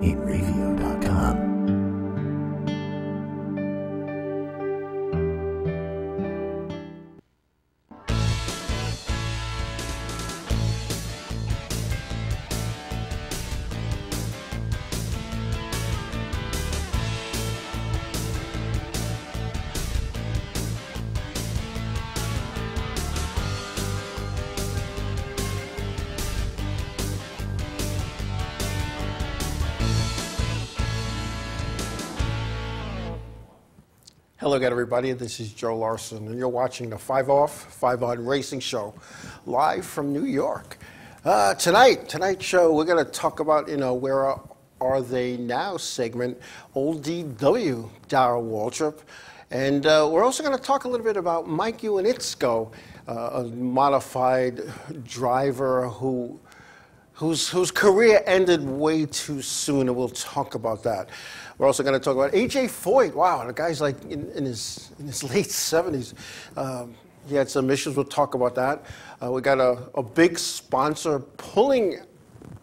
Inravio.com. Hello again, everybody. This is Joe Larson, and you're watching the 5 Off, 5 On Racing Show, live from New York. Tonight's show, we're going to talk about, where are they now segment, Old DW, Darrell Waltrip. And we're also going to talk a little bit about Mike Ewanitsko, a modified driver whose career ended way too soon, and we'll talk about that. We're also going to talk about A.J. Foyt. Wow, the guy's like in his late 70s. He had some issues. We'll talk about that. We got a big sponsor pulling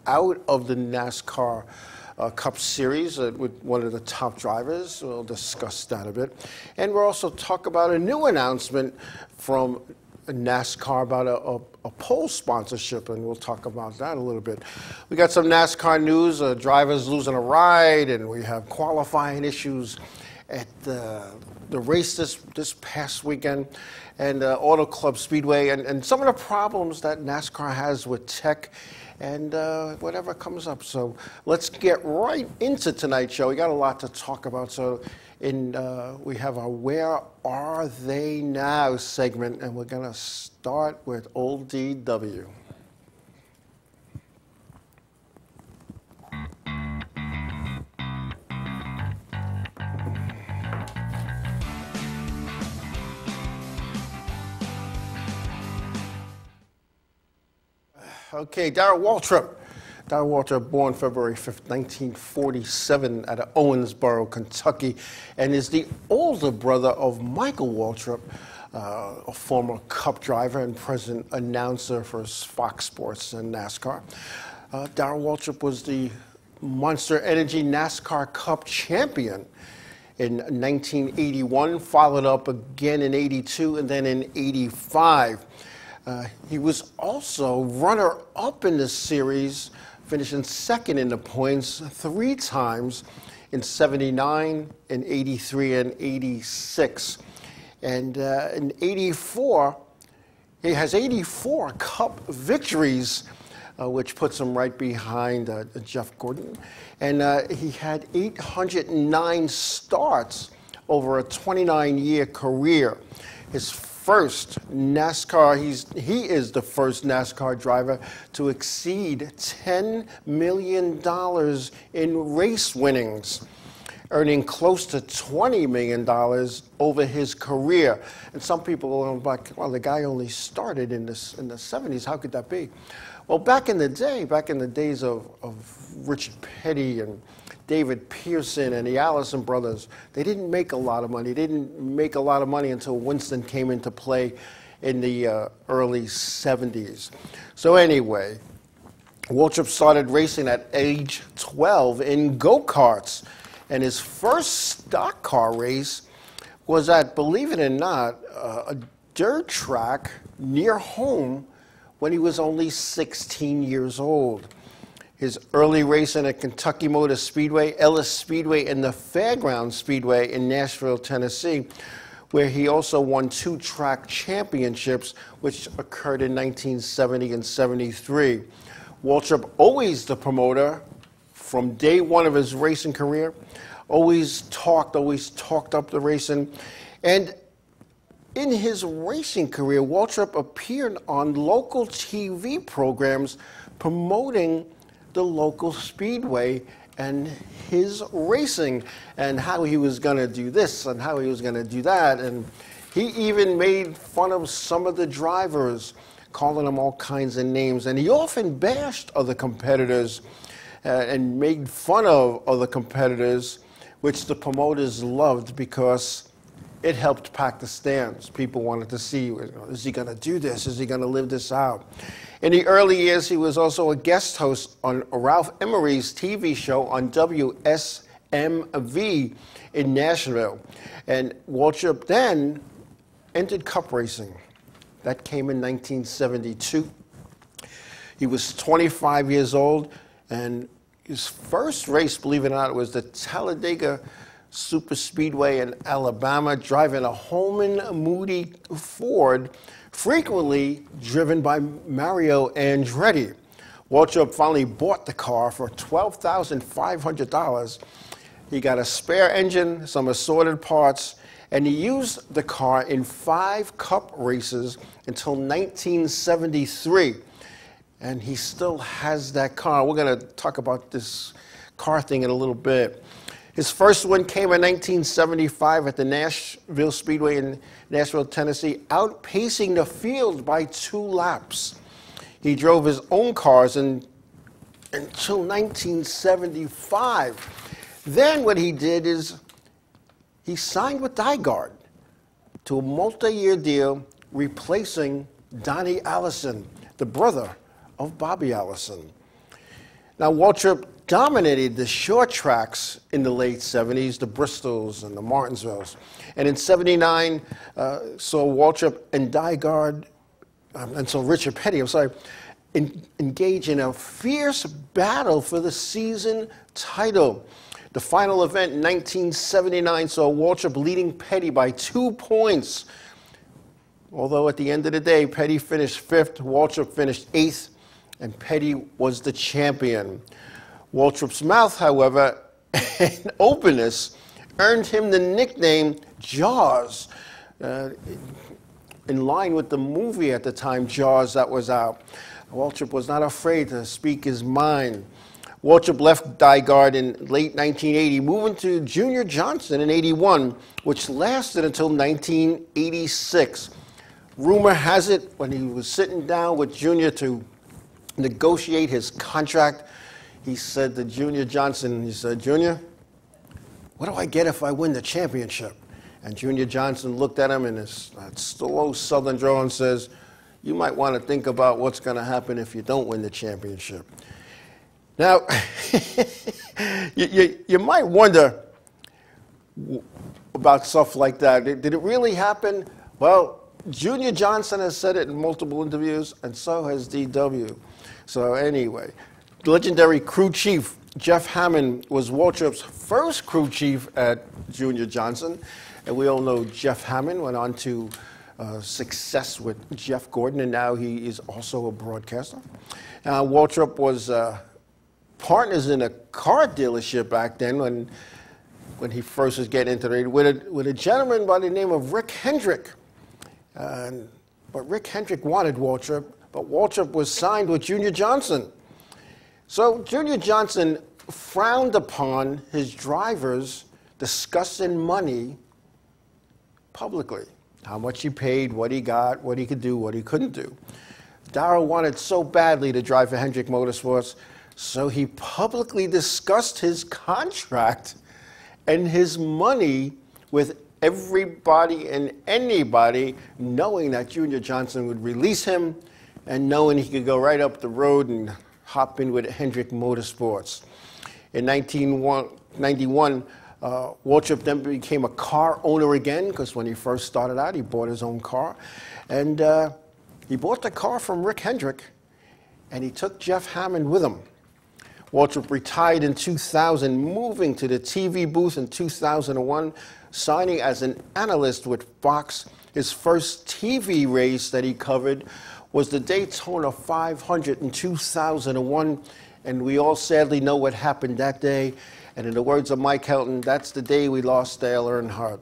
out of the NASCAR Cup Series with one of the top drivers. We'll discuss that a bit. And we'll also talk about a new announcement from NASCAR about a pole sponsorship, and we'll talk about that a little bit. We got some NASCAR news, drivers losing a ride, and we have qualifying issues at the race this past weekend, and Auto Club Speedway, and some of the problems that NASCAR has with tech and whatever comes up. So let's get right into tonight's show. We got a lot to talk about. So we have our Where Are They Now segment, and we're going to start with Old DW. Okay, Darrell Waltrip. Darrell Waltrip, born February 5th, 1947 at Owensboro, Kentucky, and is the older brother of Michael Waltrip, a former Cup driver and present announcer for Fox Sports and NASCAR. Darrell Waltrip was the Monster Energy NASCAR Cup champion in 1981, followed up again in 82, and then in 85. He was also runner-up in the series, finishing second in the points 3 times in 79, in 83, and 86. And in 84, he has 84 Cup victories, which puts him right behind Jeff Gordon. And he had 809 starts over a 29-year career. His first NASCAR, he is the first NASCAR driver to exceed $10 million in race winnings, earning close to $20 million over his career. And some people are like, well, the guy only started in the 70s. How could that be? Well, back in the days of Richard Petty and David Pearson and the Allison brothers, they didn't make a lot of money. They didn't make a lot of money until Winston came into play in the early 70s. So anyway, Waltrip started racing at age 12 in go-karts, and his first stock car race was at, believe it or not, a dirt track near home when he was only 16 years old. His early racing at Kentucky Motor Speedway, Ellis Speedway, and the Fairground Speedway in Nashville, Tennessee, where he also won 2 track championships, which occurred in 1970 and 73. Waltrip, always the promoter from day one of his racing career, always talked up the racing. And in his racing career, Waltrip appeared on local TV programs promoting the local speedway and his racing and how he was going to do this and how he was going to do that. And he even made fun of some of the drivers, calling them all kinds of names. And he often bashed other competitors and made fun of other competitors, which the promoters loved because it helped pack the stands. People wanted to see, is he going to do this? Is he going to live this out? In the early years, he was also a guest host on Ralph Emery's TV show on WSMV in Nashville. And Waltrip then entered cup racing. That came in 1972. He was 25 years old, and his first race, believe it or not, was the Talladega Superspeedway in Alabama, driving a Holman Moody Ford, frequently driven by Mario Andretti. Waltrip finally bought the car for $12,500. He got a spare engine, some assorted parts, and he used the car in 5 cup races until 1973. And he still has that car. We're going to talk about this car thing in a little bit. His first win came in 1975 at the Nashville Speedway in Nashville, Tennessee, outpacing the field by 2 laps. He drove his own cars until 1975. Then what he did is he signed with Dygard to a multi-year deal, replacing Donnie Allison, the brother of Bobby Allison. Now, Waltrip dominated the short tracks in the late 70s, the Bristols and the Martinsvilles. And in 79, saw Waltrip and Dygard, and so Richard Petty, engage in a fierce battle for the season title. The final event in 1979 saw Waltrip leading Petty by 2 points. Although at the end of the day, Petty finished 5th, Waltrip finished 8th, and Petty was the champion. Waltrip's mouth, however, and openness earned him the nickname Jaws, in line with the movie at the time, Jaws, that was out. Waltrip was not afraid to speak his mind. Waltrip left Dygard in late 1980, moving to Junior Johnson in 81, which lasted until 1986. Rumor has it, when he was sitting down with Junior to negotiate his contract, he said to Junior Johnson, he said, "Junior, what do I get if I win the championship?" And Junior Johnson looked at him in his slow southern drawl and says, "You might want to think about what's going to happen if you don't win the championship." Now, you might wonder about stuff like that. Did it really happen? Well, Junior Johnson has said it in multiple interviews, and so has D.W. So anyway, legendary crew chief Jeff Hammond was Waltrip's first crew chief at Junior Johnson, and we all know Jeff Hammond went on to success with Jeff Gordon, and now he is also a broadcaster. Waltrip was partners in a car dealership back then when he first was getting into it with a gentleman by the name of Rick Hendrick. But Rick Hendrick wanted Waltrip, but Waltrip was signed with Junior Johnson. So Junior Johnson frowned upon his drivers discussing money publicly. How much he paid, what he got, what he could do, what he couldn't do. Darrell wanted so badly to drive for Hendrick Motorsports, so he publicly discussed his contract and his money with everybody and anybody, knowing that Junior Johnson would release him and knowing he could go right up the road and hop in with Hendrick Motorsports. In 1991, Waltrip then became a car owner again, because when he first started out, he bought his own car. And he bought the car from Rick Hendrick, and he took Jeff Hammond with him. Waltrip retired in 2000, moving to the TV booth in 2001, signing as an analyst with Fox. His first TV race that he covered was the Daytona 500 in 2001, and we all sadly know what happened that day. And in the words of Mike Helton, that's the day we lost Dale Earnhardt.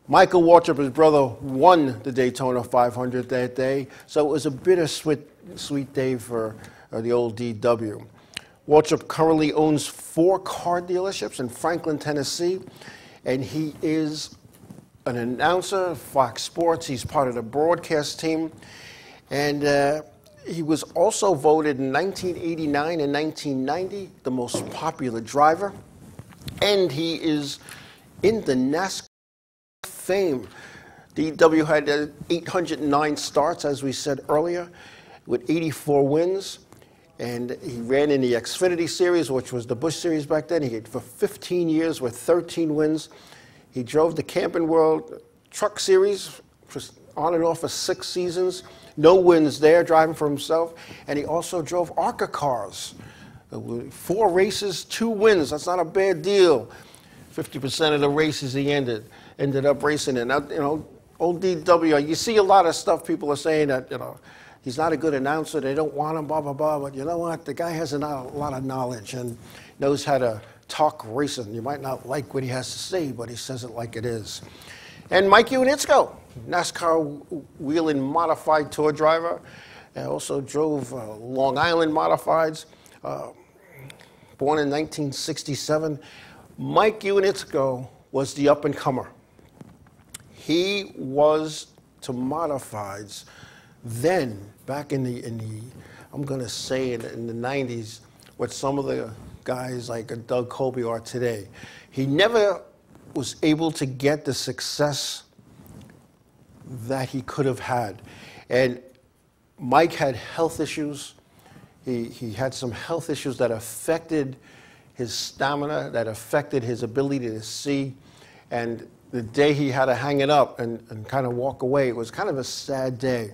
Michael Waltrip, his brother, won the Daytona 500 that day, so it was a bittersweet day for the old DW. Waltrip currently owns 4 car dealerships in Franklin, Tennessee, and he is an announcer at Fox Sports. He's part of the broadcast team, and he was also voted in 1989 and 1990 the most popular driver, and he is in the NASCAR Fame. DW had 809 starts, as we said earlier, with 84 wins. And he ran in the Xfinity Series, which was the Busch Series back then. He hit for 15 years with 13 wins. He drove the Camping World Truck Series on and off for 6 seasons. No wins there, driving for himself. And he also drove ARCA cars. 4 races, 2 wins. That's not a bad deal. 50% of the races he ended up racing in. Now, you know, old DW, you see a lot of stuff people are saying that, you know, he's not a good announcer, they don't want him, blah, blah, blah. But you know what? The guy has a lot of knowledge and knows how to talk racing. You might not like what he has to say, but he says it like it is. And Mike Ewanitsko, NASCAR Whelen Modified Tour driver, and also drove Long Island Modifieds. Born in 1967, Mike Ewanitsko was the up-and-comer. He was to modifieds then, back in the I'm going to say in the 90s, what some of the guys like Doug Colby are today. He never was able to get the success that he could have had. And Mike had health issues. He had some health issues that affected his stamina, that affected his ability to see. And the day he had to hang it up and kind of walk away, it was kind of a sad day.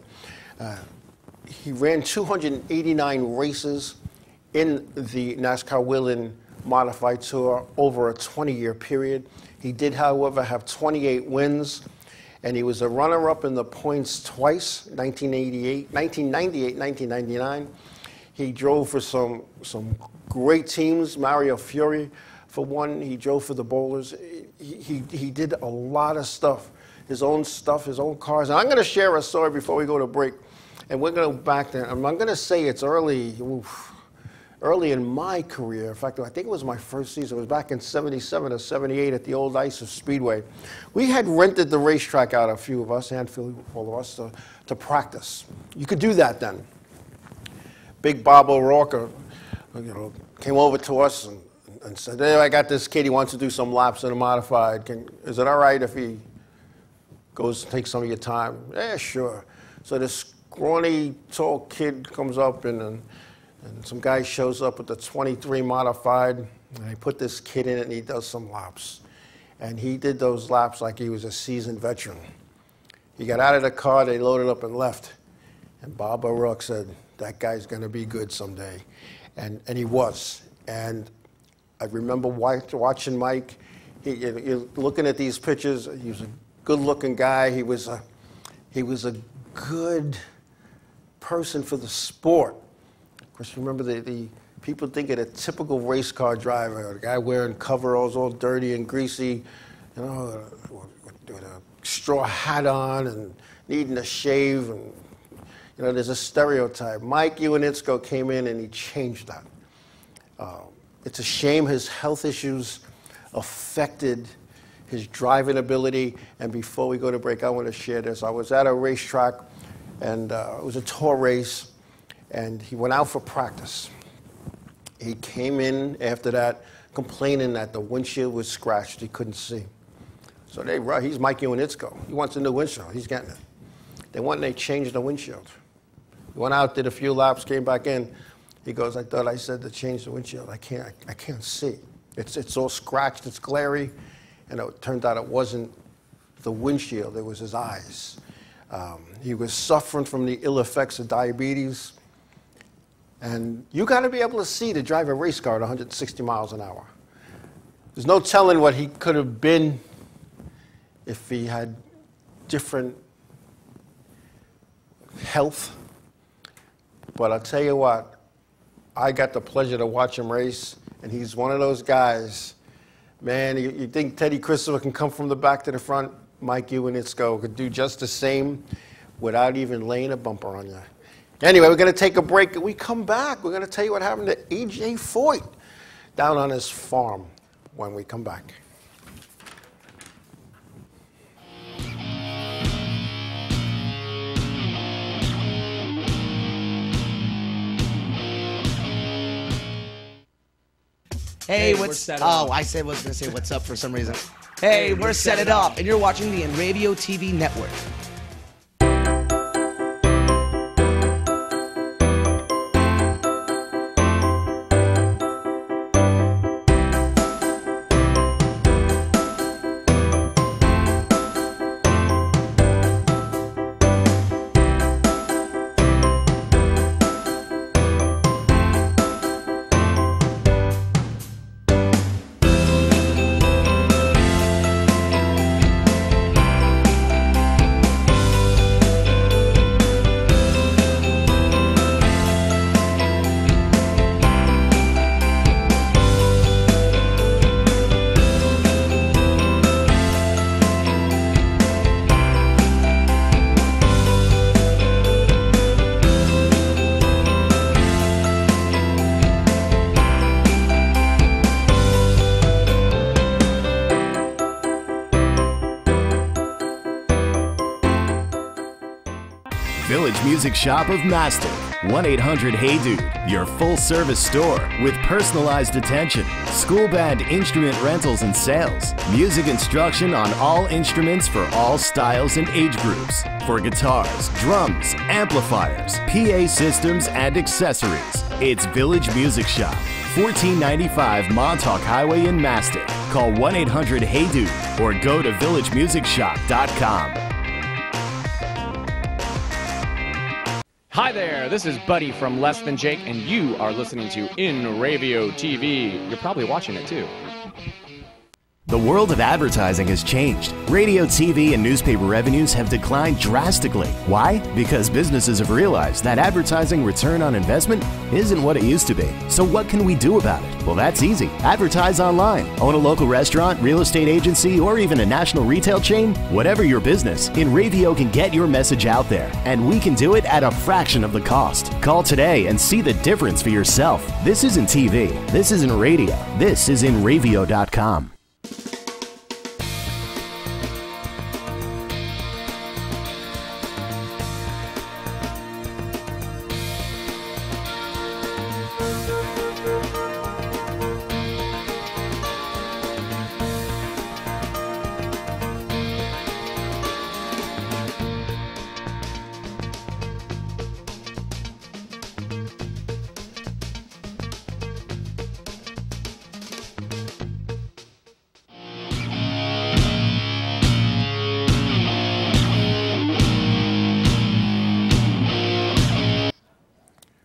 He ran 289 races in the NASCAR Whelen Modified Tour over a 20-year period. He did, however, have 28 wins, and he was a runner-up in the points twice, 1998, 1999. He drove for some great teams, Mario Fiore for one. He drove for the Bowlers. He did a lot of stuff, his own cars. And I'm going to share a story before we go to break. And we're going to go back there. I'm going to say it's early in my career. In fact, I think it was my first season. It was back in 77 or 78 at the old Ice Speedway. We had rented the racetrack out, a few of us, and all of us, to practice. You could do that then. Big Bob O'Rourke, came over to us and said, "Hey, I got this kid. He wants to do some laps in a modified. Is it all right if he goes to take some of your time?" "Yeah, sure." So this scrawny, tall kid comes up and some guy shows up with the 23 modified, and they put this kid in it, and he does some laps. And he did those laps like he was a seasoned veteran. He got out of the car, they loaded up and left. And Bob O'Rourke said, "That guy's going to be good someday." And he was. And I remember watching Mike. You're looking at these pictures. He was a good-looking guy. He was a good person for the sport. Of course, remember the people think of a typical race car driver, a guy wearing coveralls all dirty and greasy, with a straw hat on and needing a shave. And there's a stereotype. Mike Ewanitsko came in and he changed that. It's a shame his health issues affected his driving ability. And before we go to break, I want to share this. I was at a racetrack, and it was a tour race, and he went out for practice. He came in after that complaining that the windshield was scratched. He couldn't see. So he's Mike Ewanitsko. He wants a new windshield. He's getting it. They went and they changed the windshield. He went out, did a few laps, came back in. He goes, "I thought I said to change the windshield. I can't see. It's all scratched. It's glary." And it turned out it wasn't the windshield. It was his eyes. He was suffering from the ill effects of diabetes. And you got to be able to see to drive a race car at 160 miles an hour. There's no telling what he could have been if he had different health. But I'll tell you what, I got the pleasure to watch him race, and he's one of those guys. Man, you think Teddy Christopher can come from the back to the front? Mike Ewanitsko could do just the same without even laying a bumper on you. Anyway, we're going to take a break. When we come back, we're going to tell you what happened to A.J. Foyt down on his farm when we come back. Hey, what's... Oh, I was going to say what's up for some reason. Hey, we're Set It Off, and you're watching the Inravio TV network. Village Music Shop of Mastic. 1-800-HEY-DUDE, your full-service store with personalized attention, school band instrument rentals and sales, music instruction on all instruments for all styles and age groups, for guitars, drums, amplifiers, PA systems, and accessories. It's Village Music Shop, 1495 Montauk Highway in Mastic. Call 1-800-HEY-DUDE or go to villagemusicshop.com. Hi there, this is Buddy from Less Than Jake, and you are listening to Inravio TV. You're probably watching it too. The world of advertising has changed. Radio, TV, and newspaper revenues have declined drastically. Why? Because businesses have realized that advertising return on investment isn't what it used to be. So what can we do about it? Well, that's easy. Advertise online. Own a local restaurant, real estate agency, or even a national retail chain? Whatever your business, Inravio can get your message out there, and we can do it at a fraction of the cost. Call today and see the difference for yourself. This isn't TV. This isn't radio. This is Inravio.com.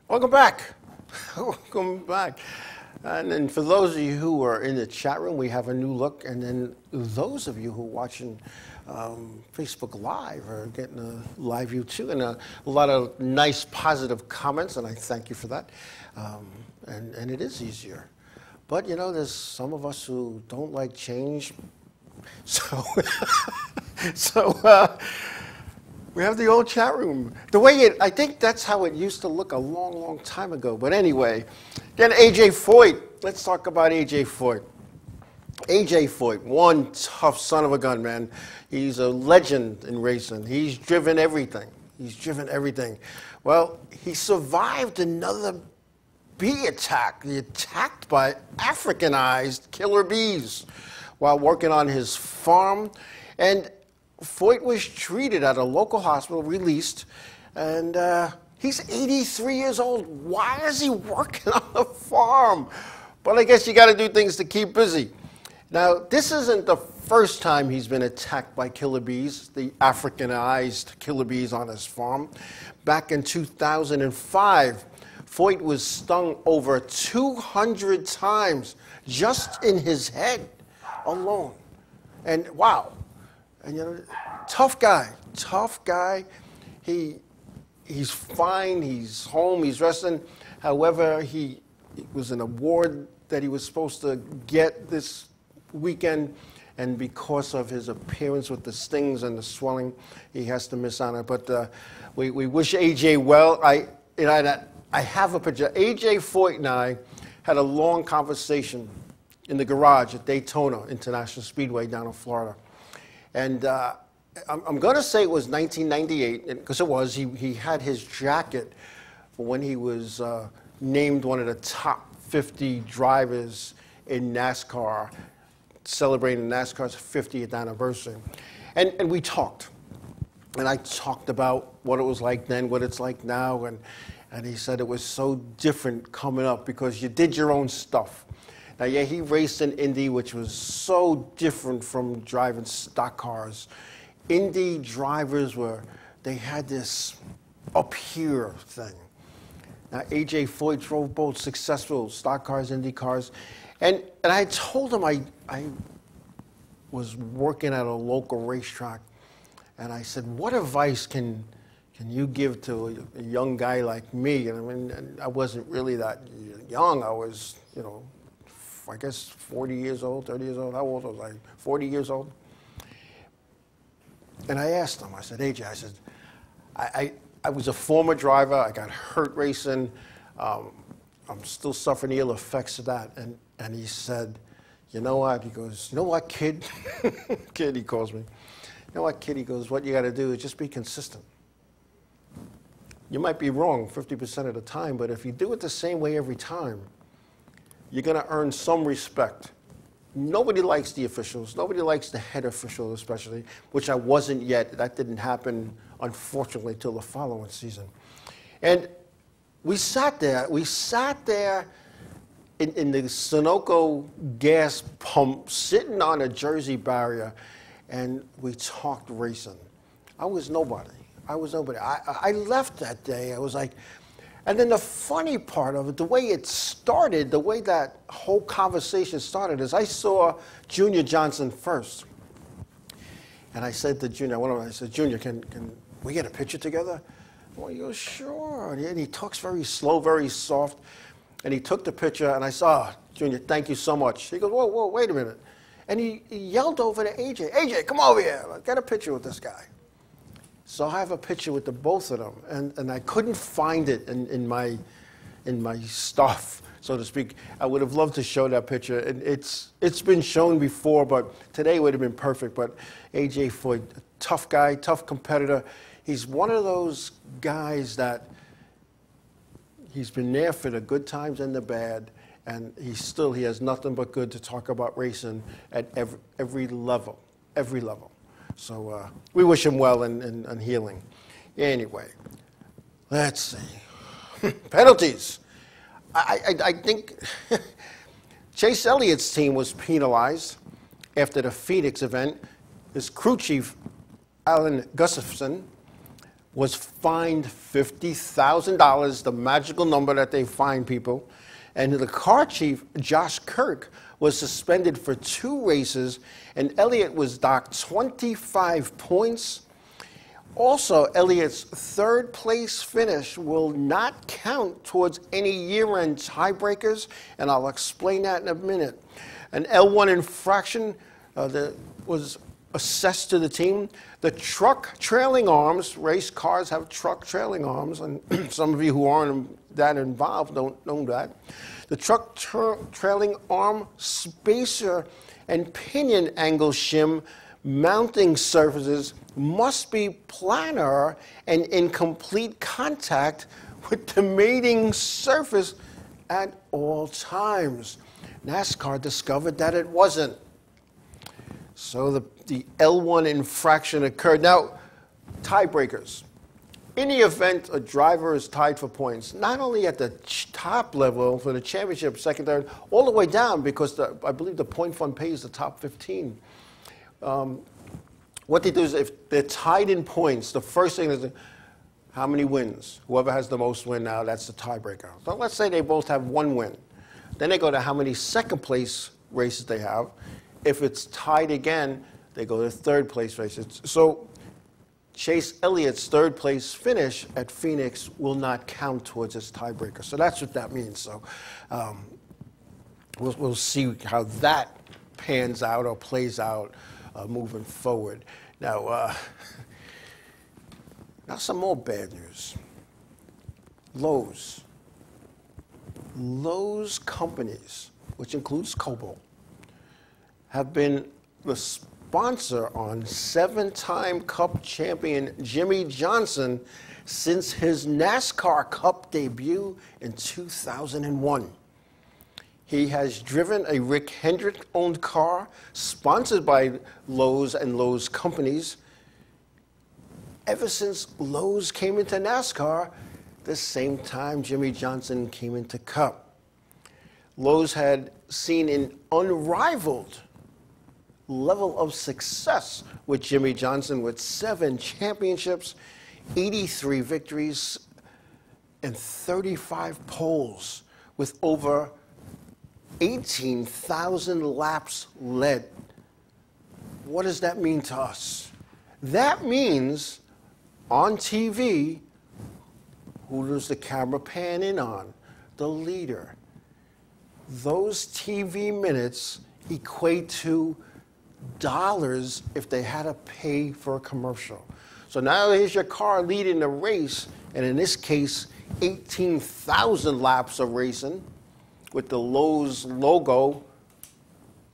Welcome back. Welcome back. And then for those of you who are in the chat room, we have a new look. And then those of you who are watching Facebook Live are getting a live view too. And a lot of nice, positive comments. And I thank you for that. And it is easier. But, you know, there's some of us who don't like change. So, we have the old chat room. The way I think that's how it used to look a long, long time ago. But anyway, then A.J. Foyt. Let's talk about A.J. Foyt. A.J. Foyt, one tough son of a gun, man. He's a legend in racing. He's driven everything. He's driven everything. Well, he survived another bee attack. He attacked by Africanized killer bees while working on his farm. And Foyt was treated at a local hospital, released, and he's 83 years old. Why is he working on the farm? But I guess you got to do things to keep busy. Now, this isn't the first time he's been attacked by killer bees, the Africanized killer bees on his farm. Back in 2005, Foyt was stung over 200 times just in his head alone. And wow. And, you know, tough guy. He's fine, he's home, he's resting. However, it was an award that he was supposed to get this weekend, and because of his appearance with the stings and the swelling, he has to miss on it. But we wish AJ well. I have a picture. AJ Foyt and I had a long conversation in the garage at Daytona International Speedway down in Florida. And I'm going to say it was 1998, because it was. He had his jacket for when he was named one of the top 50 drivers in NASCAR celebrating NASCAR's 50th anniversary. And we talked. And I talked about what it was like then, what it's like now. And he said it was so different coming up because you did your own stuff. Now, yeah, he raced in Indy, which was so different from driving stock cars. Indy drivers they had this up here thing. Now, A.J. Foyt drove both successful stock cars, Indy cars. And I told him I was working at a local racetrack. And I said, what advice can you give to a young guy like me? And I mean, I wasn't really that young. I was, I guess 40 years old, 30 years old. How old was I? 40 years old. And I asked him, I said, AJ, I said, I was a former driver. I got hurt racing. I'm still suffering the ill effects of that. And he said, you know what? He goes, you know what, kid? Kid, he calls me. You know what, kid? He goes, what you got to do is just be consistent. You might be wrong 50% of the time, but if you do it the same way every time, you're going to earn some respect. Nobody likes the officials. Nobody likes the head official, especially, which I wasn't yet. That didn't happen, unfortunately, till the following season. And we sat there. We sat there in the Sunoco gas pump, sitting on a Jersey barrier, and we talked racing. I was nobody. I left that day. I was like, and then the funny part of it, the way it started, the way that whole conversation started, is I saw Junior Johnson first. And I said to Junior, I said, Junior, can we get a picture together? Well, he goes, sure. And he talks very slow, very soft. And he took the picture, and I saw, Junior, thank you so much. He goes, whoa, wait a minute. And he yelled over to AJ, AJ, come over here. Get a picture with this guy. So I have a picture with the both of them, and I couldn't find it in my stuff, so to speak. I would have loved to show that picture. And it's been shown before, but today would have been perfect. But A.J. Foyt, tough guy, tough competitor. He's one of those guys that he's been there for the good times and the bad, and he has nothing but good to talk about racing at every level, every level. So we wish him well and healing. Anyway, let's see. Penalties. I think Chase Elliott's team was penalized after the Phoenix event. His crew chief, Alan Gustafson, was fined $50,000, the magical number that they fine people. And the car chief, Josh Kirk, was suspended for 2 races, and Elliott was docked 25 points. Also, Elliott's 3rd place finish will not count towards any year-end tiebreakers, and I'll explain that in a minute. An L1 infraction that was assessed to the team. The truck trailing arms, race cars have truck trailing arms, and some of you who aren't that involved don't know that. The truck trailing arm spacer and pinion angle shim mounting surfaces must be planar and in complete contact with the mating surface at all times. NASCAR discovered that it wasn't. So the L1 infraction occurred. Now, tiebreakers. In the event a driver is tied for points, not only at the top level for the championship, second, third, all the way down, because I believe the point fund pays the top 15. What they do is if they're tied in points, the first thing is how many wins. Whoever has the most win now, that's the tiebreaker. So let's say they both have 1 win. Then they go to how many second place races they have. If it's tied again, they go to 3rd place races. So Chase Elliott's 3rd place finish at Phoenix will not count towards his tiebreaker. So that's what that means. So we'll see how that pans out or plays out moving forward. Now, now some more bad news. Lowe's companies, which includes Cobalt, have been the sponsor on 7-time Cup champion Jimmy Johnson since his NASCAR Cup debut in 2001. He has driven a Rick Hendrick-owned car, sponsored by Lowe's and Lowe's companies. Ever since Lowe's came into NASCAR, the same time Jimmie Johnson came into Cup. Lowe's had seen an unrivaled level of success with Jimmie Johnson, with 7 championships, 83 victories, and 35 poles, with over 18,000 laps led. What does that mean to us? That means on TV, who does the camera pan in on? The leader. Those TV minutes equate to dollars if they had to pay for a commercial. So now here's your car leading the race, and in this case, 18,000 laps of racing with the Lowe's logo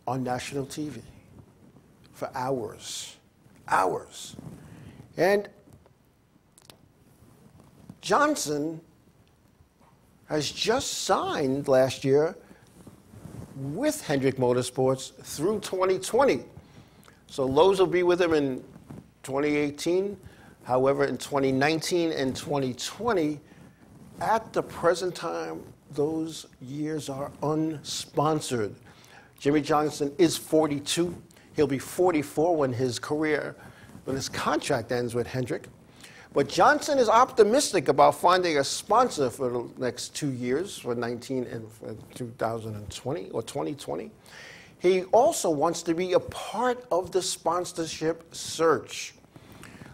on national TV for hours. Hours. And Johnson has just signed last year with Hendrick Motorsports through 2020. So Lowe's will be with him in 2018. However, in 2019 and 2020, at the present time, those years are unsponsored. Jimmie Johnson is 42. He'll be 44 when his contract ends with Hendrick. But Johnson is optimistic about finding a sponsor for the next 2 years, for 19 and 2020 or 2020. He also wants to be a part of the sponsorship search.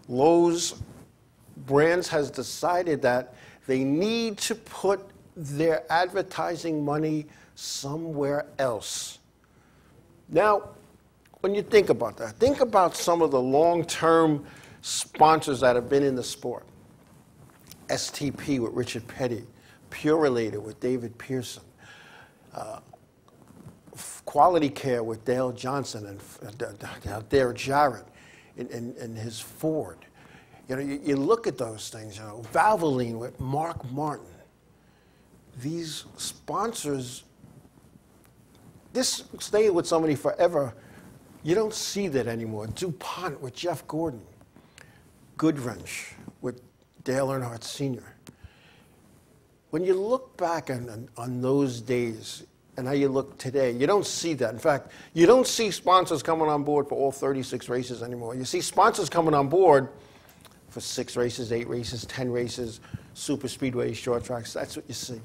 Lowe's Brands has decided that they need to put their advertising money somewhere else. Now, when you think about that, think about some of the long-term sponsors that have been in the sport. STP with Richard Petty, Purelator with David Pearson, Quality Care with Dale Johnson and Derek Jarrett and his Ford. You know, you look at those things, you know, Valvoline with Mark Martin. These sponsors, this staying with somebody forever, you don't see that anymore. DuPont with Jeff Gordon. Goodwrench with Dale Earnhardt Sr. When you look back on those days and how you look today, you don't see that. In fact, you don't see sponsors coming on board for all 36 races anymore. You see sponsors coming on board for 6 races, 8 races, 10 races, super speedways, short tracks. That's what you see.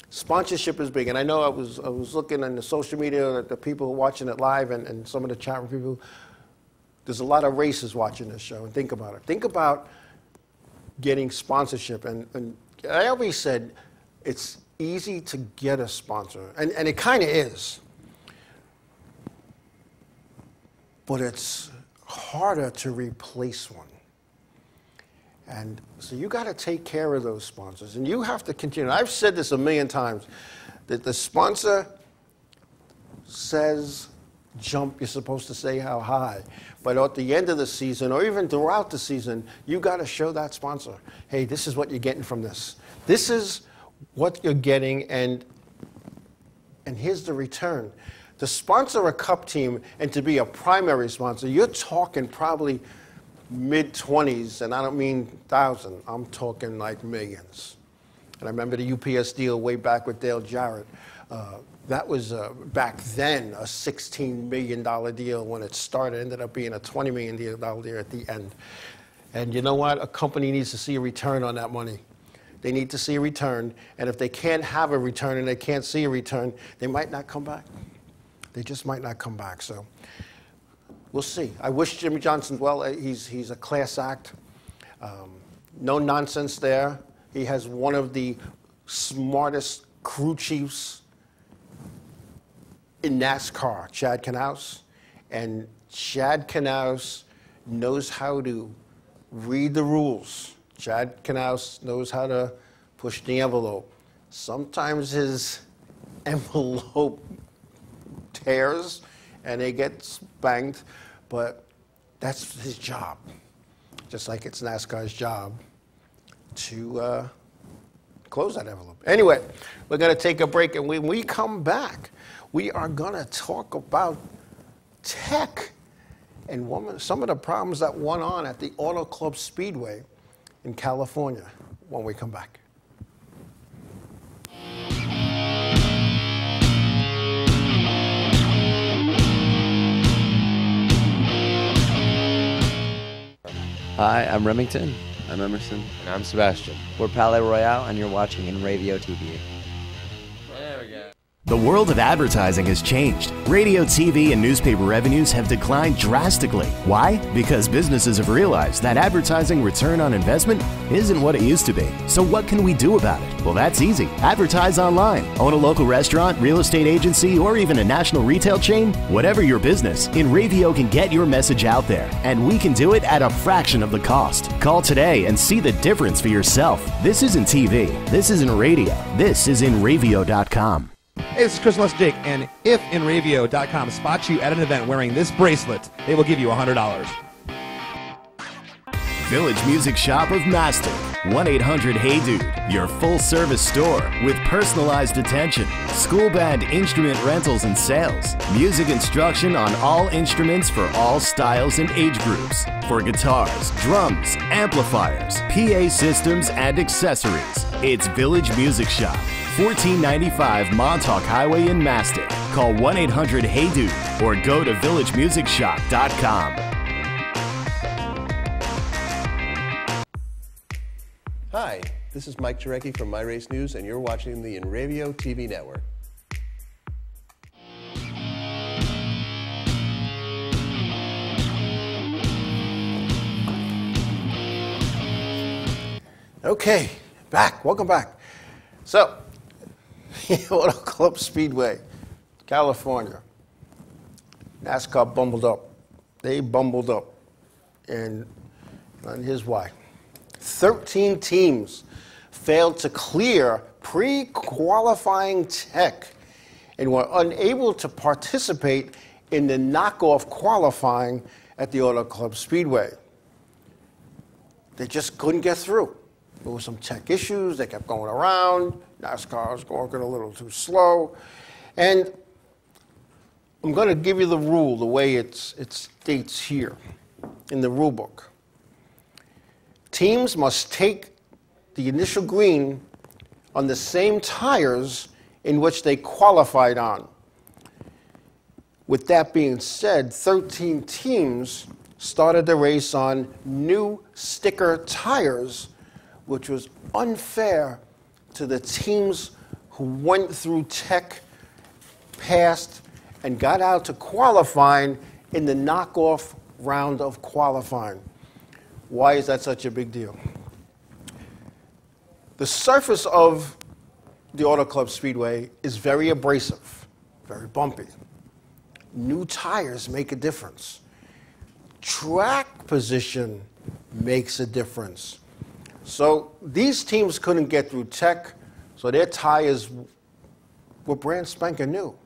Sponsorship is big, and I know I was looking on the social media at the people watching it live and some of the chat room people. There's a lot of racers watching this show, and think about it. Think about getting sponsorship, and I always said it's easy to get a sponsor, and it kind of is, but it's harder to replace one. And so you got to take care of those sponsors, and you have to continue. I've said this a million times, that the sponsor says jump, you're supposed to say how high. But at the end of the season, or even throughout the season, you got to show that sponsor, hey, this is what you're getting from this. This is what you're getting, and here's the return. To sponsor a Cup team and to be a primary sponsor, you're talking probably mid-20s, and I don't mean 1,000. I'm talking like millions. And I remember the UPS deal way back with Dale Jarrett. That was, back then, a $16 million deal when it started. It ended up being a $20 million deal at the end. And you know what? A company needs to see a return on that money. They need to see a return. And if they can't have a return and they can't see a return, they might not come back. They just might not come back. So we'll see. I wish Jimmie Johnson well. He's a class act. No nonsense there. He has one of the smartest crew chiefs in NASCAR, Chad Knaus. And Chad Knaus knows how to read the rules. Chad Knaus knows how to push the envelope. Sometimes his envelope tears and it gets banged, but that's his job. Just like it's NASCAR's job to close that envelope. Anyway, we're going to take a break, and when we come back, we are going to talk about tech and some of the problems that went on at the Auto Club Speedway in California when we come back. Hi, I'm Remington. I'm Emerson. And I'm Sebastian. We're Palais Royale, and you're watching Inravio TV. There we go. The world of advertising has changed. Radio, TV, and newspaper revenues have declined drastically. Why? Because businesses have realized that advertising return on investment isn't what it used to be. So what can we do about it? Well, that's easy. Advertise online. Own a local restaurant, real estate agency, or even a national retail chain? Whatever your business, Inravio can get your message out there, and we can do it at a fraction of the cost. Call today and see the difference for yourself. This isn't TV. This isn't radio. This is Inravio.com. Hey, this is Chris Jake, and if Inravio.com spots you at an event wearing this bracelet, they will give you $100. Village Music Shop of Mastic. 1-800-HEY-DUDE. Your full-service store with personalized attention, school band instrument rentals and sales, music instruction on all instruments for all styles and age groups, for guitars, drums, amplifiers, PA systems, and accessories. It's Village Music Shop. 1495 Montauk Highway in Mastic. Call 1-800-HEY-DUDE or go to villagemusicshop.com. Hi, this is Mike Jarecki from My Race News, and you're watching the Inravio TV network. Okay, welcome back. So, Auto Club Speedway, California. NASCAR bumbled up. They bumbled up. And here's why. 13 teams failed to clear pre-qualifying tech and were unable to participate in the knockoff qualifying at the Auto Club Speedway. They just couldn't get through. There were some tech issues. They kept going around. NASCAR was working a little too slow. And I'm going to give you the rule, the way it states here in the rule book. Teams must take the initial green on the same tires in which they qualified on. With that being said, 13 teams started the race on new sticker tires, which was unfair to the teams who went through tech, passed, and got out to qualifying in the knockoff round of qualifying. Why is that such a big deal? The surface of the Auto Club Speedway is very abrasive, very bumpy. New tires make a difference. Track position makes a difference. So these teams couldn't get through tech, so their tires were brand spanking new.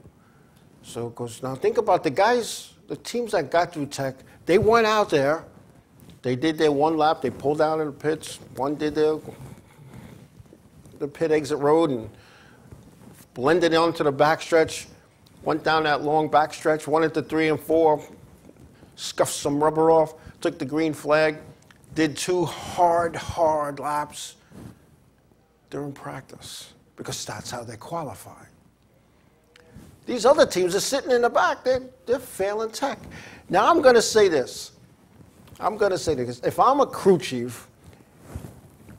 So, because now think about the guys, the teams that got through tech, they went out there, they did their one lap, they pulled out of the pits, one did the pit exit road and blended onto the backstretch, went down that long backstretch, went into 3 and 4, scuffed some rubber off, took the green flag, did 2 hard laps during practice, because that's how they qualify. These other teams are sitting in the back, they're failing tech. Now I'm going to say this. If I'm a crew chief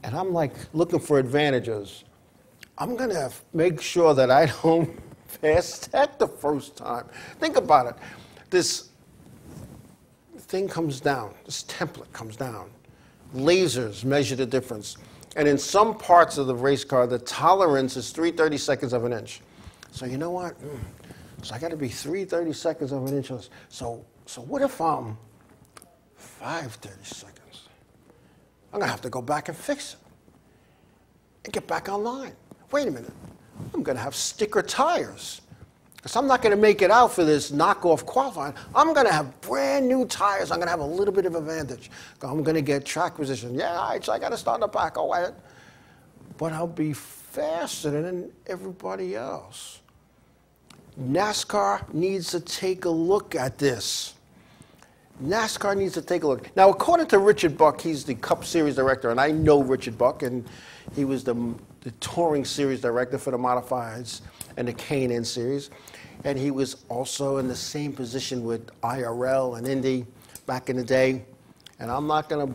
and I'm like looking for advantages, I'm going to make sure that I don't pass tech the first time. Think about it. This thing comes down, this template comes down. Lasers measure the difference. And in some parts of the race car, the tolerance is 3/32 of an inch. So you know what? So I got to be 3/32 of an inch. So what if I'm 5/32? I'm going to have to go back and fix it and get back online. Wait a minute. I'm going to have sticker tires because I'm not going to make it out for this knockoff qualifying. I'm going to have brand new tires. I'm going to have a little bit of advantage. I'm going to get track position. Yeah, all right, so I got to start in the back. Go ahead. but I'll be faster than everybody else. NASCAR needs to take a look at this. NASCAR needs to take a look. Now, according to Richard Buck, he's the Cup Series director, and I know Richard Buck, and he was the Touring Series director for the Modifieds and the K&N Series. And he was also in the same position with IRL and Indy back in the day. And I'm not going to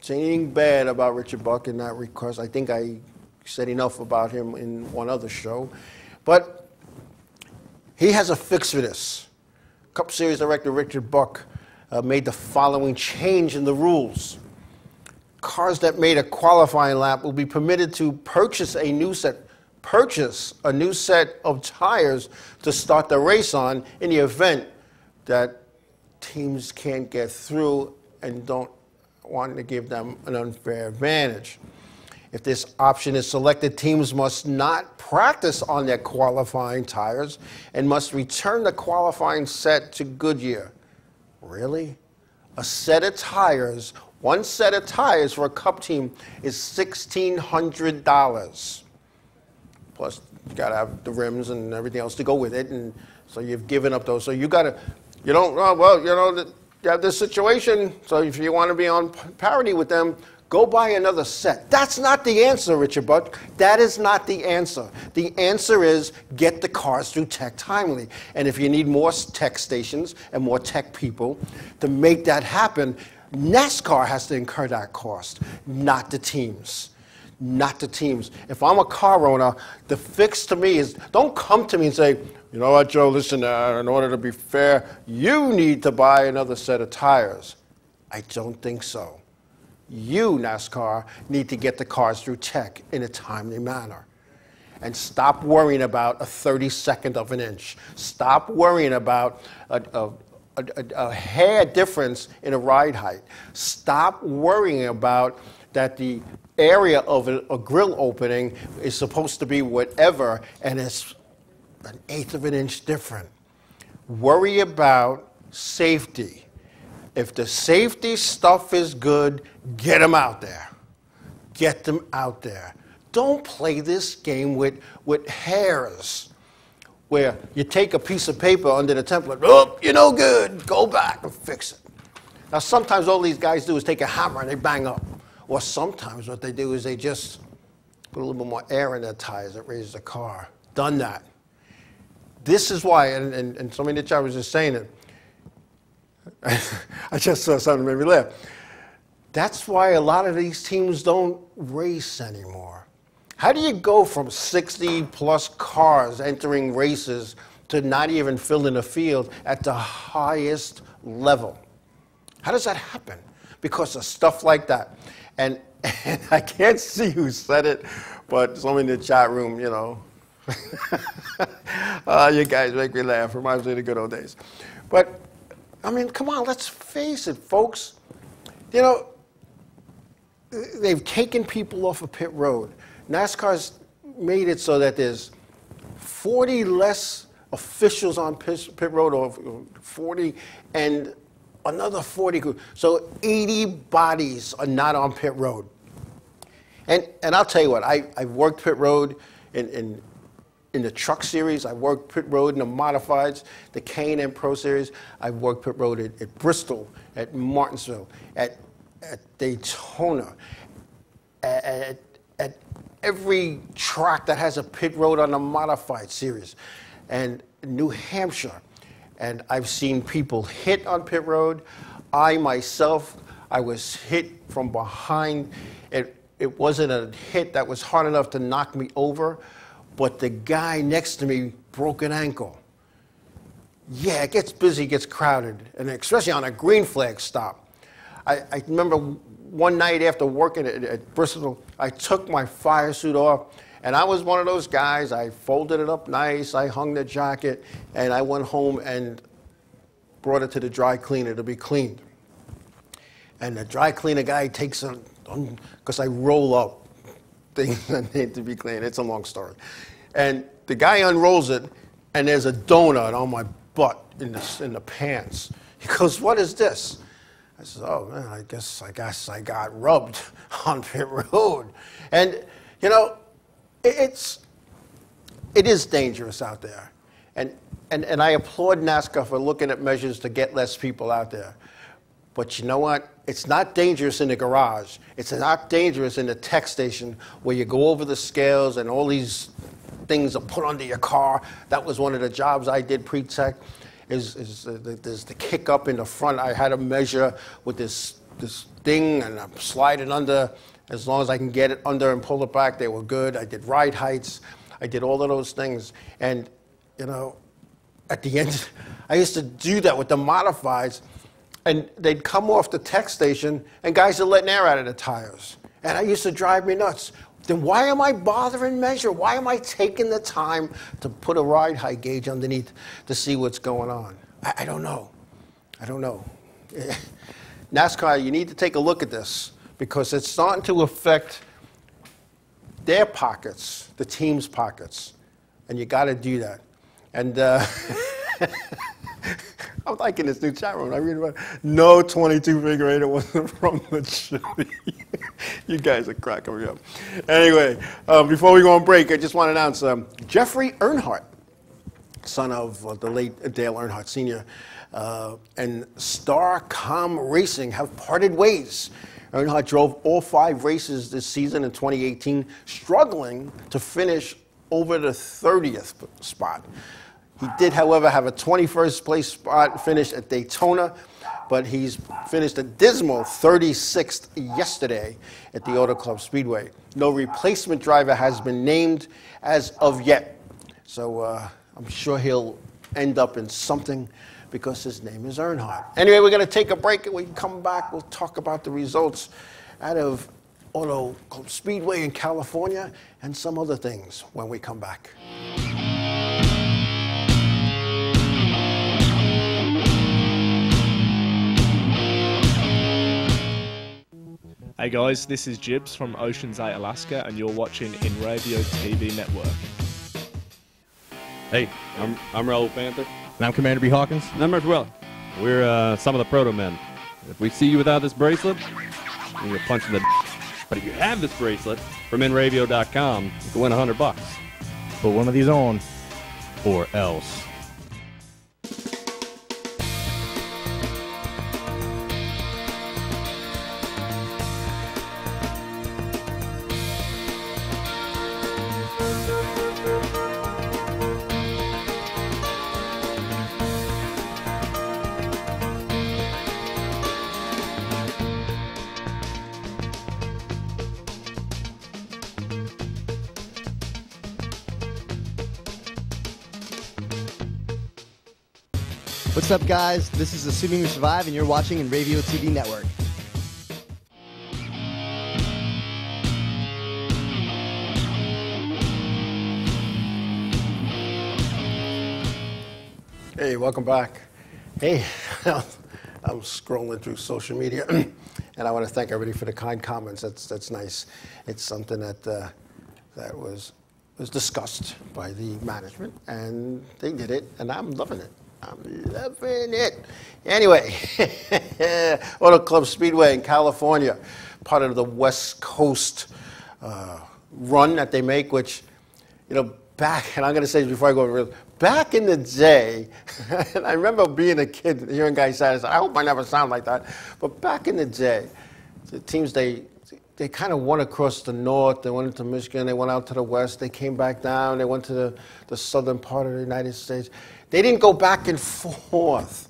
say anything bad about Richard Buck in that because I think I said enough about him in one other show. But he has a fix for this. Cup Series director Richard Buck made the following change in the rules. Cars that made a qualifying lap will be permitted to purchase a new set of tires to start the race on in the event that teams can't get through and don't want to give them an unfair advantage. If this option is selected, teams must not practice on their qualifying tires and must return the qualifying set to Goodyear. Really? A set of tires, one set of tires for a Cup team is $1,600. Plus, you got to have the rims and everything else to go with it, and so you've given up those. So you got to, you don't, well, you know, you have this situation, so if you want to be on parity with them, go buy another set. That's not the answer, Richard Buck. That is not the answer. The answer is get the cars through tech timely. And if you need more tech stations and more tech people to make that happen, NASCAR has to incur that cost, not the teams. Not the teams. If I'm a car owner, the fix to me is don't come to me and say, you know what, Joe, listen, in order to be fair, you need to buy another set of tires. I don't think so. You, NASCAR, need to get the cars through tech in a timely manner. And stop worrying about a 32nd of an inch. Stop worrying about a hair difference in a ride height. Stop worrying about that the area of a grill opening is supposed to be whatever, and it's an 1/8 of an inch different. Worry about safety. If the safety stuff is good, get them out there. Get them out there. Don't play this game with hairs, where you take a piece of paper under the template, oh, you're no good, go back and fix it. Now, sometimes all these guys do is take a hammer and they bang up. Or sometimes what they do is they just put a little bit more air in their tires that raises the car. Done that. This is why, and somebody in the chat was just saying it, I just saw something that made me laugh. That's why a lot of these teams don't race anymore. How do you go from 60 plus cars entering races to not even filling the field at the highest level? How does that happen? Because of stuff like that. And I can't see who said it, but someone in the chat room, you know. You guys make me laugh. Reminds me of the good old days. But I mean, come on, let's face it, folks. You know, they've taken people off of pit road. NASCAR's made it so that there's 40 less officials on pit road, or 40, and another 40. So 80 bodies are not on pit road. And I'll tell you what, I've worked pit road in the truck series. I worked pit road in the modifieds, the K&N Pro Series. I worked pit road at Bristol, at Martinsville, at Daytona, at every track that has a pit road on the modified series, and New Hampshire. And I've seen people hit on pit road. I myself, I was hit from behind. It wasn't a hit that was hard enough to knock me over, but the guy next to me broke an ankle. Yeah, it gets busy, it gets crowded, and especially on a green flag stop. I remember one night after working at Bristol, I took my fire suit off, and I was one of those guys. I folded it up nice, I hung the jacket, and I went home and brought it to the dry cleaner to be cleaned. And the dry cleaner guy takes it, because I roll up things that need to be cleaned. It's a long story. And the guy unrolls it, and there's a donut on my butt in the pants. He goes, "What is this?" I said, "Oh man, I guess I got rubbed on pit road." And you know, It is dangerous out there. And I applaud NASCAR for looking at measures to get less people out there. But you know what? It's not dangerous in the garage. It's not dangerous in the tech station where you go over the scales and all these things are put under your car. That was one of the jobs I did pre-tech. There's the kick up in the front. I had to measure with this thing, and I'm sliding under. As long as I can get it under and pull it back, they were good. I did ride heights. I did all of those things. And, you know, at the end, I used to do that with the modifieds. And they'd come off the tech station, and guys are letting air out of the tires. And that used to drive me nuts. Then why am I bothering measure? Why am I taking the time to put a ride height gauge underneath to see what's going on? I don't know. I don't know. NASCAR, you need to take a look at this because it's starting to affect their pockets, the team's pockets. And you got to do that. And I'm liking this new chat room. I read about no 22 figure eight. It wasn't from the Chevy. You guys are cracking me up. Anyway, before we go on break, I just want to announce Jeffrey Earnhardt, son of the late Dale Earnhardt Sr., and Starcom Racing have parted ways. Earnhardt drove all 5 races this season in 2018, struggling to finish over the 30th spot. He did, however, have a 21st place spot finish at Daytona, but he's finished a dismal 36th yesterday at the Auto Club Speedway. No replacement driver has been named as of yet, so I'm sure he'll end up in something because his name is Earnhardt. Anyway, we're going to take a break, and we come back. We'll talk about the results out of Auto Club Speedway in California and some other things when we come back. Hey guys, this is Jibs from Ocean's 8, Alaska, and you're watching Inravio TV Network. Hey, I'm Raul Panther. And I'm Commander B. Hawkins. And I'm Murphy Weller. We're some of the proto men. If we see you without this bracelet, you're gonna punch in the But if you have this bracelet from Inravio.com, you can win $100. Put one of these on. Or else. What's up, guys? This is Assuming We Survive, and you're watching Inravio TV Network. Hey, welcome back. Hey, I'm scrolling through social media, and I want to thank everybody for the kind comments. That's nice. It's something that was discussed by the management, and they did it, and I'm loving it. I'm loving it. Anyway, Auto Club Speedway in California, part of the West Coast run that they make, which, you know, back, and I'm going to say this before I go over, back in the day, and I remember being a kid, hearing guys say this, I hope I never sound like that, but back in the day, the teams, they kind of went across the north, they went into Michigan, they went out to the west, they came back down, they went to the southern part of the United States. They didn't go back and forth,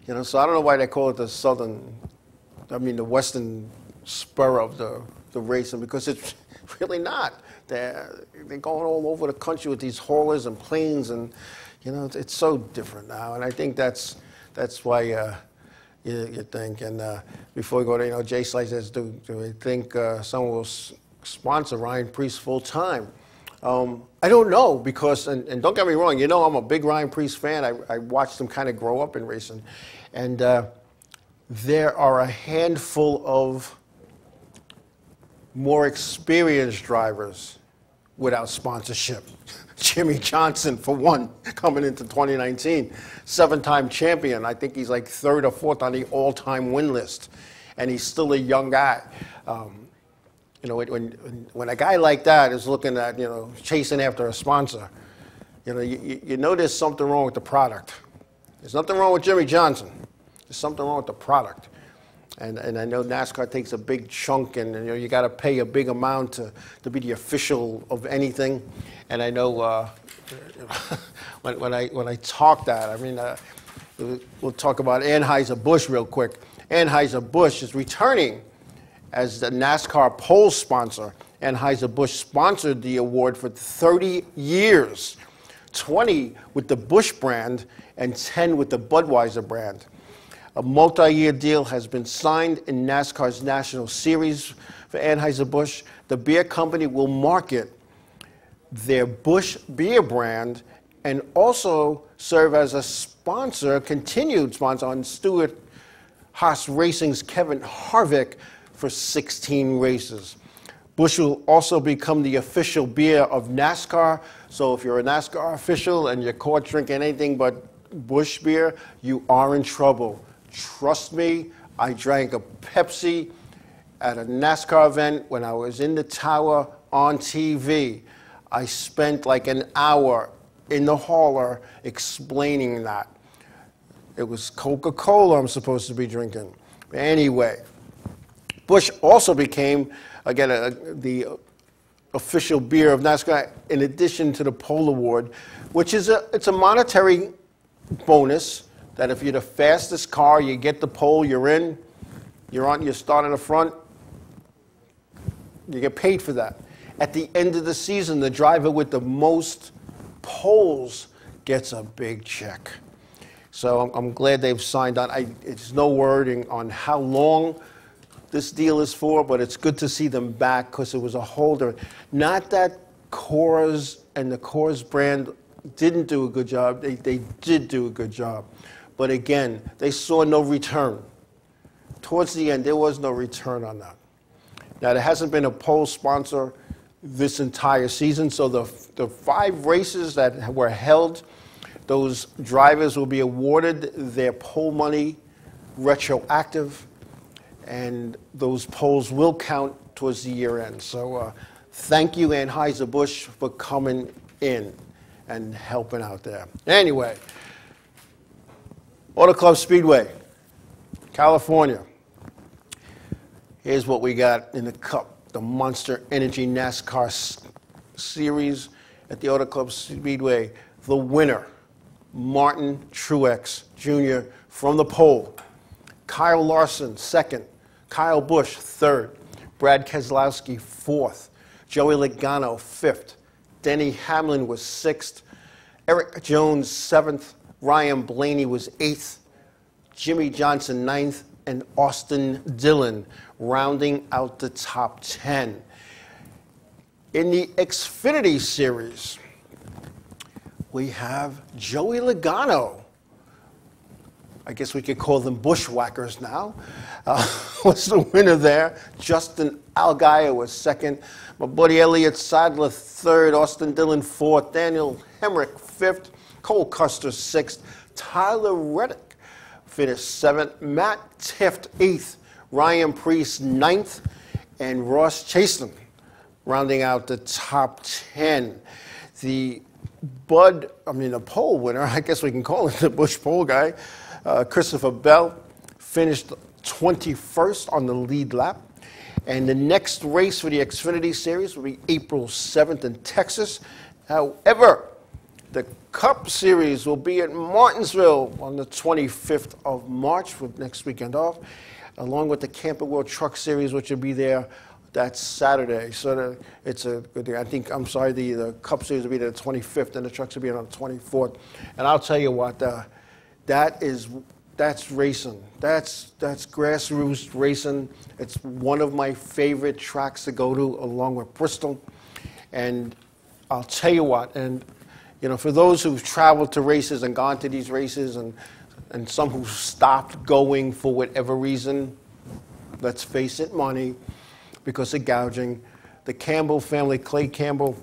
you know, so I don't know why they call it the western spur of the racing, because it's really not. They're going all over the country with these haulers and planes, and, you know, it's so different now, and I think that's why you think. And before we go to, you know, Jay Slice says, do we think someone will sponsor Ryan Preece full time? I don't know, because, and don't get me wrong, you know I'm a big Ryan Preece fan. I watched him kind of grow up in racing. And there are a handful of more experienced drivers without sponsorship. Jimmy Johnson, for one, coming into 2019, 7-time champion. I think he's like 3rd or 4th on the all-time win list. And he's still a young guy. You know, when a guy like that is looking at, you know, chasing after a sponsor, you know, you know there's something wrong with the product. There's nothing wrong with Jimmy Johnson. There's something wrong with the product. And I know NASCAR takes a big chunk, and you know you got to pay a big amount to be the official of anything. And I know when I talk that, I mean we'll talk about Anheuser-Busch real quick. Anheuser-Busch is returning as the NASCAR pole sponsor. Anheuser-Busch sponsored the award for 30 years, 20 with the Busch brand and 10 with the Budweiser brand. A multi-year deal has been signed in NASCAR's National Series for Anheuser-Busch. The beer company will market their Busch beer brand and also serve as a sponsor, continued sponsor on Stewart Haas Racing's Kevin Harvick for 16 races. Busch will also become the official beer of NASCAR. So if you're a NASCAR official and you're caught drinking anything but Busch beer, you are in trouble. Trust me, I drank a Pepsi at a NASCAR event when I was in the tower on TV. I spent like an hour in the hauler explaining that. It was Coca-Cola I'm supposed to be drinking. Anyway, Busch also became, again, the official beer of NASCAR in addition to the pole award, which is it's a monetary bonus that if you're the fastest car, you get the pole, you're in, you start in the front, you get paid for that. At the end of the season, the driver with the most poles gets a big check. So I'm glad they've signed on. It's no wording on how long this deal is for, but it's good to see them back because it was a holder. Not that Coors and the Coors brand didn't do a good job. They did do a good job. But again, they saw no return. Towards the end, there was no return on that. Now, there hasn't been a pole sponsor this entire season, so the 5 races that were held, those drivers will be awarded their pole money retroactive, and those poles will count towards the year end. So thank you, Anheuser-Busch, for coming in and helping out there. Anyway, Auto Club Speedway, California. Here's what we got in the Cup, the Monster Energy NASCAR Series at the Auto Club Speedway. The winner, Martin Truex Jr. from the pole. Kyle Larson, second. Kyle Busch, third. Brad Keselowski, fourth. Joey Logano, fifth. Denny Hamlin was sixth. Eric Jones, seventh. Ryan Blaney was 8th, Jimmy Johnson 9th, and Austin Dillon rounding out the top 10. In the Xfinity Series, we have Joey Logano. I guess we could call them bushwhackers now. Was the winner there. Justin Allgaier was second. My buddy Elliott Sadler, third. Austin Dillon, fourth. Daniel Hemrick, fifth. Cole Custer, 6th. Tyler Reddick finished 7th. Matt Tifft, 8th. Ryan Preece, 9th. And Ross Chastain rounding out the top 10. The pole winner, I guess we can call it the Busch pole guy, Christopher Bell, finished 21st on the lead lap. And the next race for the Xfinity Series will be April 7th in Texas. However, the Cup Series will be at Martinsville on the 25th of March for next weekend off, along with the Camping World Truck Series, which will be there that Saturday. So it's a good thing. The Cup Series will be there the 25th, and the trucks will be on the 24th. And I'll tell you what, that's racing. That's grassroots racing. It's one of my favorite tracks to go to, along with Bristol. And I'll tell you what, and you know, for those who've traveled to races and gone to these races, and some who stopped going for whatever reason, let's face it, money, because of gouging. The Campbell family, Clay Campbell,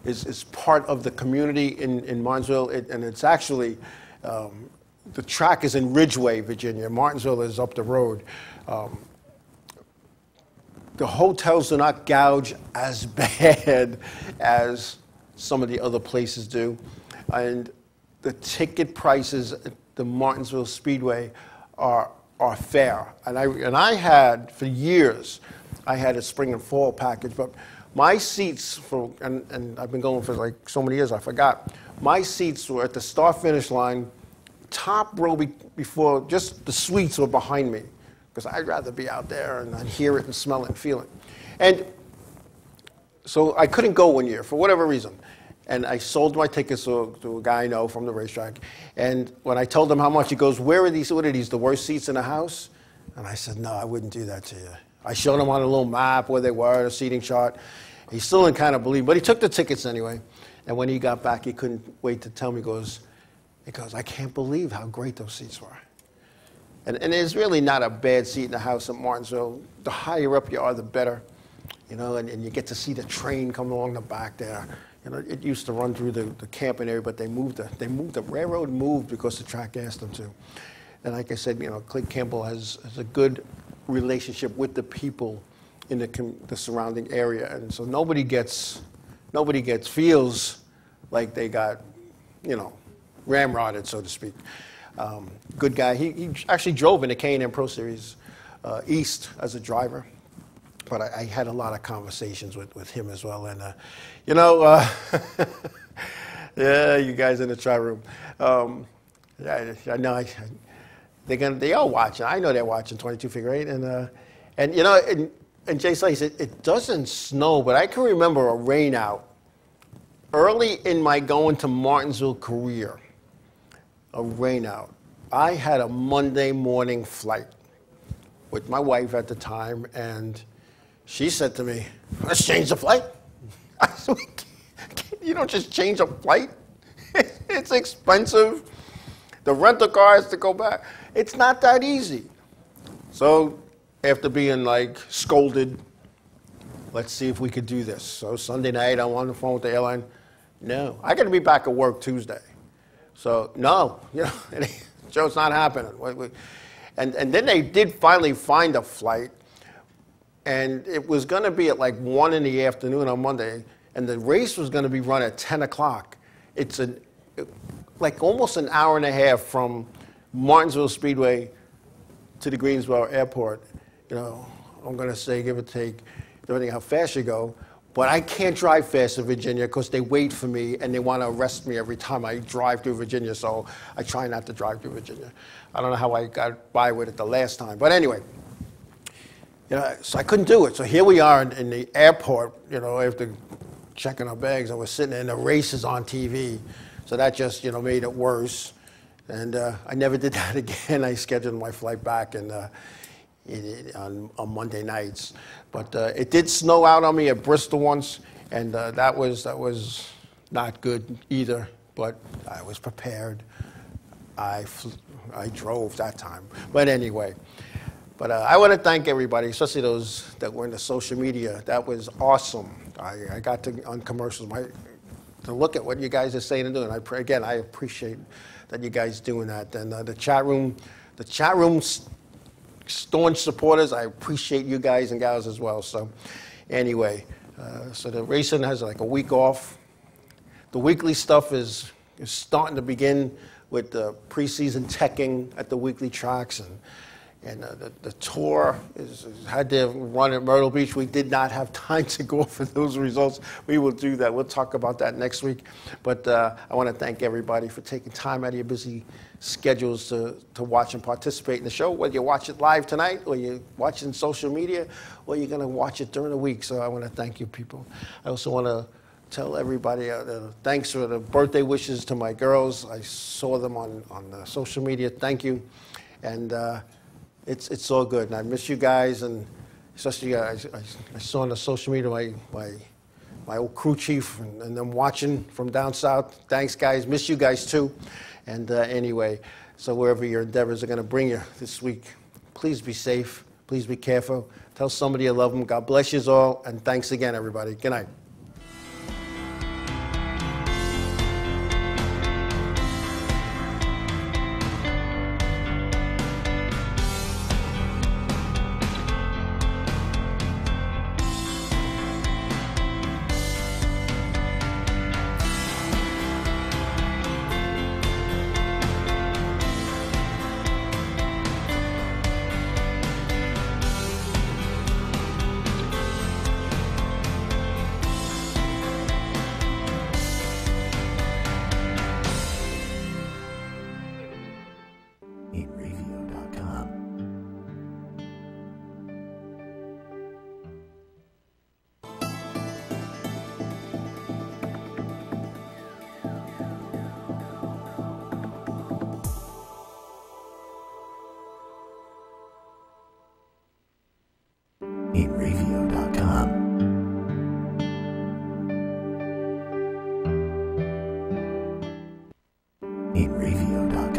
is part of the community in Martinsville, and it's actually, the track is in Ridgeway, Virginia. Martinsville is up the road. the hotels do not gouge as bad as some of the other places do. And the ticket prices at the Martinsville Speedway are fair. And I had, for years, I had a spring and fall package, but my seats and I've been going for like so many years, I forgot. My seats were at the start-finish line, top row before, just the suites were behind me, because I'd rather be out there and I'd hear it and smell it and feel it. And so I couldn't go one year for whatever reason. And I sold my tickets to a guy I know from the racetrack. And when I told him how much, he goes, what are these, the worst seats in the house? And I said, no, I wouldn't do that to you. I showed him on a little map where they were, a seating chart. He still didn't kind of believe, but he took the tickets anyway. And when he got back, he couldn't wait to tell me, he goes, I can't believe how great those seats were. And there's really not a bad seat in the house at Martinsville. The higher up you are, the better. You know, and you get to see the train come along the back there. You know, it used to run through the camping area, but the railroad moved because the track asked them to. And like I said, you know, Clint Campbell has a good relationship with the people in the surrounding area, and so nobody feels like they got, you know, ramrodded, so to speak. Good guy. He actually drove in the K&N Pro Series East as a driver, but I had a lot of conversations with him as well. And you know, yeah, you guys in the try room. I know they are watching. I know they're watching 22 Figure 8, and you know. And Jay said, he said, it doesn't snow, but I can remember a rain out early in my going to Martinsville career, a rain out. I had a Monday morning flight with my wife at the time, and she said to me, let's change the flight. I said, you don't just change a flight. It's expensive. The rental car has to go back. It's not that easy. So, after being like scolded, let's see if we could do this. So Sunday night, I'm on the phone with the airline. No, I got to be back at work Tuesday. So no, you know, Joe, it's not happening. And then they did finally find a flight, and it was going to be at like 1 in the afternoon on Monday, and the race was going to be run at 10 o'clock. It's like almost an hour and a half from Martinsville Speedway to the Greensboro Airport. You know, I'm going to say give or take, depending how fast you go. But I can't drive fast in Virginia because they wait for me and they want to arrest me every time I drive through Virginia. So I try not to drive through Virginia. I don't know how I got by with it the last time. But anyway, you know, so I couldn't do it. So here we are in the airport, you know, after checking our bags, and we're sitting there and the race is on TV. So that just, you know, made it worse. And I never did that again. I scheduled my flight back on Monday nights. But it did snow out on me at Bristol once, and that was not good either. But I was prepared. I drove that time. But anyway, I want to thank everybody, especially those that were in the social media. That was awesome. I got to, on commercials, to look at what you guys are saying and doing. Again, I appreciate that you guys doing that. And the chat room staunch supporters, I appreciate you guys and gals as well. So anyway, so the racing has like a week off. The weekly stuff is starting to begin with the preseason teching at the weekly tracks, and the tour had to run at Myrtle Beach. We did not have time to go for those results. We will do that. We'll talk about that next week. But I want to thank everybody for taking time out of your busy schedules to watch and participate in the show, whether you watch it live tonight or you watch it on social media or you're going to watch it during the week. So I want to thank you, people. I also want to tell everybody thanks for the birthday wishes to my girls. I saw them on social media. Thank you. And it's all good. And I miss you guys, and especially I saw on the social media my old crew chief and them watching from down south. Thanks, guys. Miss you guys too. And anyway, so wherever your endeavors are going to bring you this week, please be safe. Please be careful. Tell somebody you love them. God bless you all. And thanks again, everybody. Good night. Inravio.com. Inravio.com.